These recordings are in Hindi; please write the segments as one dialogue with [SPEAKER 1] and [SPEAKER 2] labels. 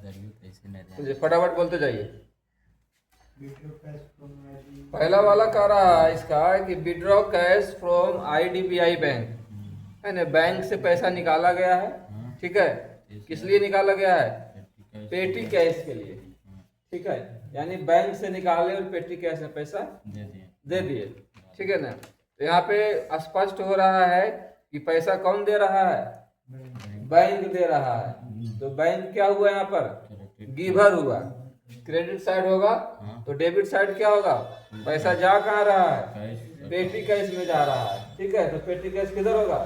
[SPEAKER 1] चलिए फटाफट बोलते जाइए। पहला वाला कह रहा है इसका कि withdraw cash from IDBI bank, है ना, बैंक से पैसा निकाला गया है, ठीक है। किस लिए निकाला गया है? पेटी कैश के लिए, ठीक है। यानी बैंक से निकाले और पेटी कैश में पैसा दे दिए, ठीक है ना। तो यहाँ पे स्पष्ट हो रहा है कि पैसा कौन दे रहा है? बैंक दे रहा है। तो बैंक क्या हुआ यहाँ पर? गिवर हुआ। क्रेडिट साइड होगा तो डेबिट साइड क्या होगा? पैसा जा कहाँ रहा है? पेटी कैश में जा रहा है, ठीक है। तो पेटी कैश किधर होगा?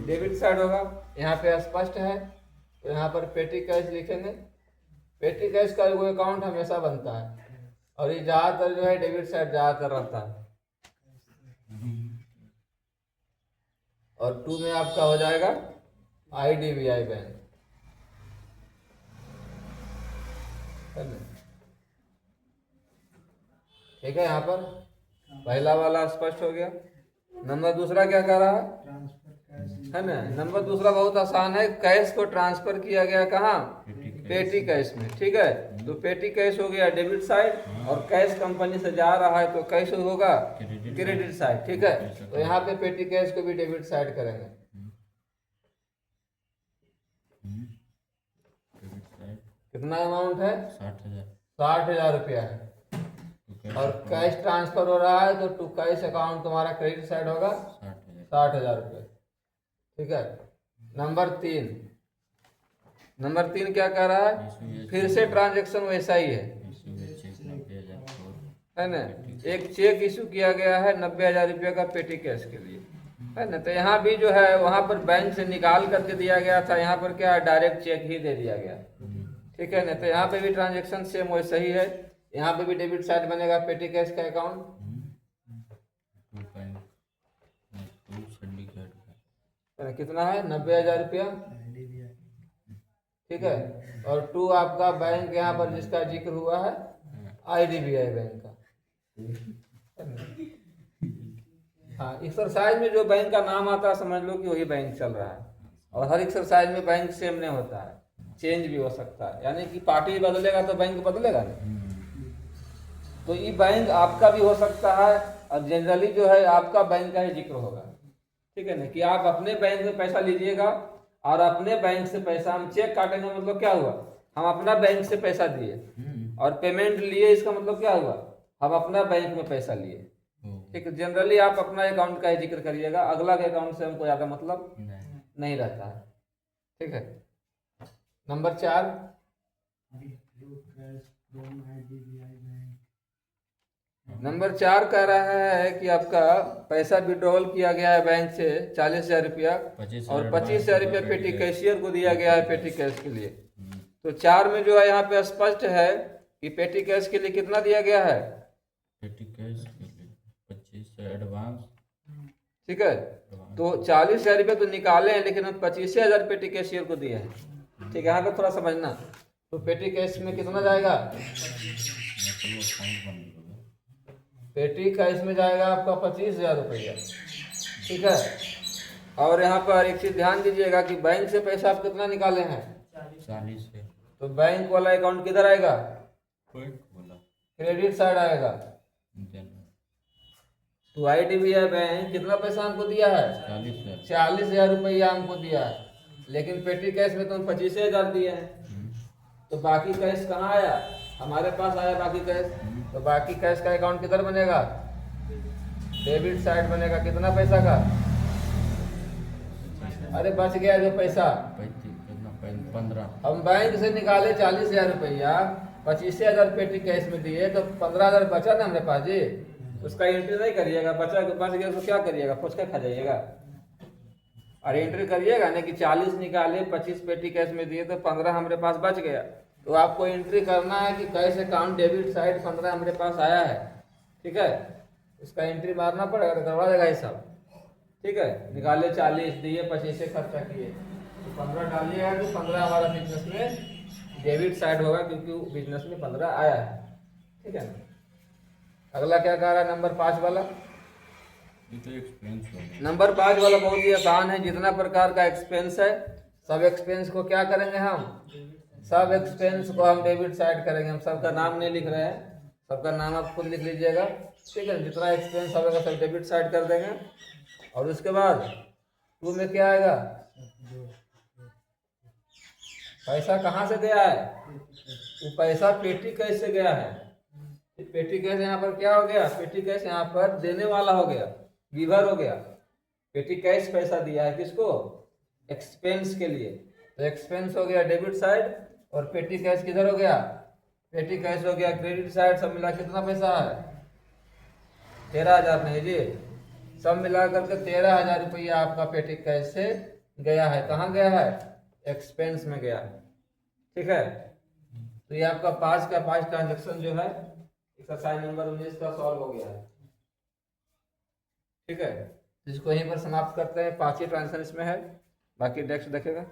[SPEAKER 1] डेबिट साइड होगा। यहाँ पे स्पष्ट है, तो यहाँ पर पेटी कैश लिखेंगे। पेटी कैश का वो अकाउंट हमेशा बनता है और ये ज्यादातर जो है डेबिट साइड ज्यादातर रहता है। और 2 में आपका हो जाएगा आईडीबीआई बैंक, ठीक है। यहाँ पर पहला वाला स्पष्ट हो गया। नंबर दूसरा क्या कह रहा है ना? नंबर दूसरा बहुत आसान है। कैश को ट्रांसफर किया गया कहाँ? पेटी कैश में, ठीक है। तो पेटी कैश हो गया डेबिट साइड और कैश कंपनी से जा रहा है तो कैश होगा क्रेडिट साइड, ठीक है। तो यहाँ पे पेटी कैश को भी डेबिट साइड करेंगे। कितना अमाउंट है? 60,000 रुपया है। और कैश ट्रांसफर हो रहा है तो टू कैश अकाउंट तुम्हारा क्रेडिट साइड होगा 60,000 रुपये, ठीक है। नंबर तीन क्या कह रहा है? फिर से ट्रांजैक्शन वैसा ही है ना। एक चेक इशू किया गया है 90,000 रुपये का पेटी कैश के लिए, है ना। तो यहाँ भी जो है वहाँ पर बैंक से निकाल करके दिया गया था, यहाँ पर क्या डायरेक्ट चेक ही दे दिया गया, ठीक है ना। तो यहाँ पे भी ट्रांजैक्शन सेम वैसा ही है। यहाँ पे भी डेबिट साइड बनेगा पेटी कैश का अकाउंट। कितना है? 90,000 रुपया, ठीक है। और 2 आपका बैंक यहाँ पर जिसका जिक्र हुआ है आईडीबीआई बैंक का। हाँ, एक्सरसाइज में जो बैंक का नाम आता है समझ लो कि वही बैंक चल रहा है। और हर एक्सरसाइज में बैंक सेम नहीं होता है, चेंज भी हो सकता है। यानी कि पार्टी बदलेगा तो बैंक बदलेगा नहीं। तो ये बैंक आपका भी हो सकता है और जनरली जो है आपका बैंक का ही जिक्र होगा, ठीक है ना। कि आप अपने बैंक में पैसा लीजिएगा और अपने बैंक से पैसा हम चेक काटेंगे, मतलब क्या हुआ? हम अपना बैंक से पैसा दिए और पेमेंट लिए, इसका मतलब क्या हुआ? हम अपना बैंक में पैसा लिए, ठीक है। जनरली आप अपना अकाउंट का ही जिक्र करिएगा, अगला के अकाउंट से हमको ज्यादा मतलब नहीं रहता है, ठीक है। नंबर 4 कह रहा है कि आपका पैसा विड्रॉल किया गया है बैंक से 40,000 रुपया और 25,000 रुपया पेटी कैशियर को दिया गया है पेटी कैश के लिए। तो 4 में जो है यहाँ पे स्पष्ट है कि पेटी कैश के लिए कितना दिया गया है?
[SPEAKER 2] पेटी कैश के लिए 25 एडवांस,
[SPEAKER 1] ठीक है। तो 40,000 रुपये तो निकाले हैं लेकिन हम 25,000 पेटी कैशियर को दिए हैं, ठीक है। यहाँ पे थोड़ा समझना। तो पेटी कैश में कितना जाएगा? पेटी कैश में जाएगा आपका 25,000 रुपया, ठीक है। और यहाँ पर एक चीज ध्यान दीजिएगा कि बैंक से पैसा आप कितना निकाले हैं?
[SPEAKER 2] 40 है।
[SPEAKER 1] तो बैंक वाला अकाउंट किधर आएगा? क्रेडिट साइड आएगा। तो आईडीबीआई बैंक कितना पैसा हमको दिया है? 40,000 रुपया हमको दिया है, लेकिन पेटी कैश में तो हम 25,000 दिए हैं। तो बाकी कैश कहाँ आया? हमारे पास आया बाकी कैश। तो बाकी कैश का अकाउंट किधर बनेगा? डेबिट साइड बनेगा। कितना पैसा का? अरे बच गया जो पैसा
[SPEAKER 2] 15।
[SPEAKER 1] हम बैंक से निकाले 40,000 रुपया, 25,000 पेटी कैश में दिए, तो 15,000 बचा ना हमारे पास जी। उसका एंट्री नहीं करिएगा। बच गया तो क्या करिएगा? फुचका खा जाइएगा। और एंट्री करिएगा ना कि 40 निकाले, 25 पेटी कैश में दिए, तो 15 हमारे पास बच गया। तो आपको एंट्री करना है कि कैश अकाउंट डेबिट साइड 15 हमारे पास आया है, ठीक है। उसका एंट्री मारना पड़ेगा, तो करवा देगा ये सब, ठीक है। निकाले 40 दिए, 25 से खर्चा किए, तो 15 डालिएगा तो 15 हमारा बिजनेस में डेबिट साइड होगा क्योंकि बिजनेस में 15 आया है, ठीक है। अगला क्या कह रहा है? नंबर 5 वाला। नंबर 5 वाला बहुत ही आसान है। जितना प्रकार का एक्सपेंस है सब एक्सपेंस को क्या करेंगे? हम सब एक्सपेंस को हम डेबिट साइड करेंगे। हम सबका नाम नहीं लिख रहे हैं, सबका नाम आप खुद लिख लीजिएगा, ठीक है। जितना एक्सपेंस होगा सब डेबिट साइड कर देंगे। और उसके बाद 2 में क्या आएगा, पैसा कहाँ से गया है, वो पैसा पेटी कैश से गया है। पेटी कैश यहाँ पर क्या हो गया, पेटी कैश यहाँ पर देने वाला हो गया, गिवर हो गया। पेटी कैश पैसा दिया है किसको, एक्सपेंस के लिए, तो एक्सपेंस हो गया डेबिट साइड, और पेटी कैश किधर हो गया, पेटी कैश हो गया क्रेडिट साइड। सब मिला कितना पैसा है, 13,000 नहीं जी, सब मिला करके 13,000 रुपया आपका पेटी कैश से गया है। कहाँ गया है, एक्सपेंस में गया है, ठीक है। तो ये आपका 5 का 5 ट्रांजेक्शन जो है एक्सरसाइज नंबर 19 का सॉल्व हो गया है, ठीक है। इसको यहीं पर समाप्त करते हैं। 5 ही ट्रांजेक्शन इसमें है, बाकी नेक्स्ट देखेगा।